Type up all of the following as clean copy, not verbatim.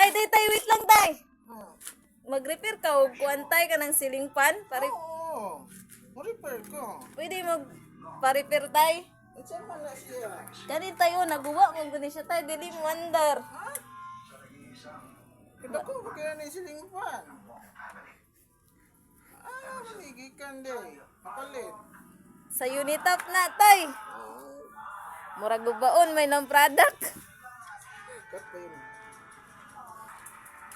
Tay, wait lang, tay. Hmm. Mag-repair ka o kuantay ka ng ceiling fan? Oo. Repair ko. Pwede pa-repair, tay. Saan man na siya? Ganit tayo, naguwa mo gani siya, tay. Dili mo andar. Kita ko, kaya na siling fan. Manigikan day. Kapalit. Sa unit up na, tay. Murag gubaon, may ng product. Kapin.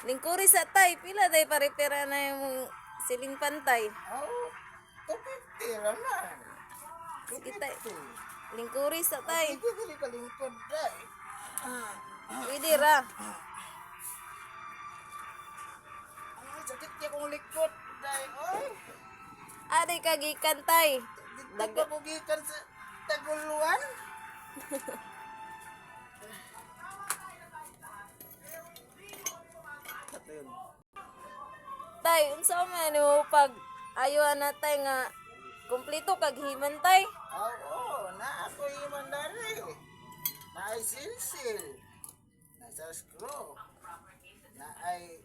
Lingkuri sa tay, pila tay pa-repair na yung ceiling fan, tay. Oh, 250 naman. Sige, tay. Lingkuri sa tay. Hindi dili ka lingkod day. Pwede ra. Ang sakit niya kong likod day. Oy. Aday kagikan, tay. Dito pa pugikan sa Taguluan. Kapin. Tay, unsa man mo pag ayo na tay nga kumpleto kag himan, tay? Oo, na ako yung dari. Na ay silsil. Na sa screw. Na ay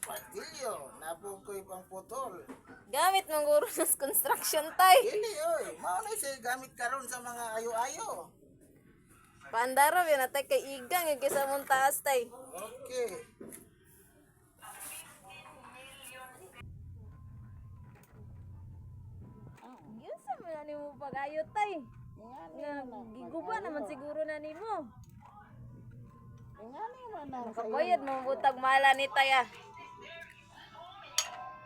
patilyo. Na bukoy pang putol. Gamit mong guro sa construction, tay. Dili oy, mao na siya gamit karon sa mga ayo-ayo. Pandara yan na tay kay igang yung kisa mong taas, tay. Okay. Yun sa man ni mo pag-ayo, tay. Nga, giguba naman siguro na ni mo. Ingani man na Kabayad mo butag mala ni tay, ah.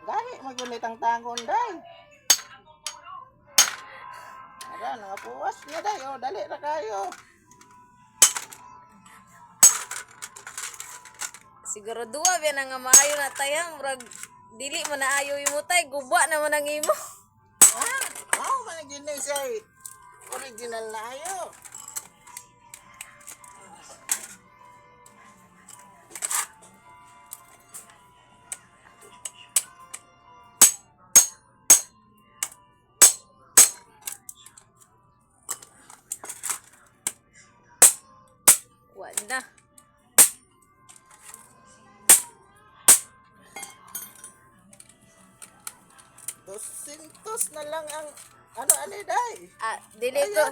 gahi magunit ang tangon day. Ara, nangapuwas niya day. O, dali na kayo. Siguro duwa yan nga maayo na tay, ah. Murag dili mo na ayo imo, tay. Guba naman ang imo. Ah, mao man ang ginay siya eh. Original na ayo. Wala. $200 na lang ang ano day. Ah, dili ko.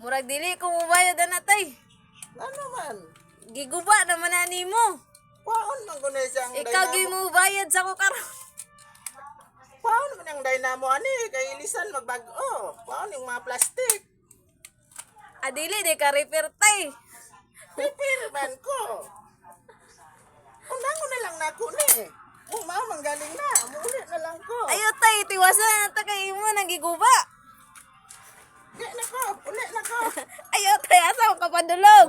Murag dili ko mubayad na, tay. Ano man? Giguba naman na ni mo. Paon man ko na siyang Ikaw gi mo bayad sa ko karon. Paon man ang dynamo ani kay ilisan magbago. Paon yung mga plastic. Ah, dili di ka repair, tay. Repair man ko. Unang na lang nako ni. Kung mao manggaling na, muli na lang ko. Ayo, tay, tiwasan na ta kay imo nang giguba. Di na ko, uli na ko. Ayo, tay, asa ko kapadulog.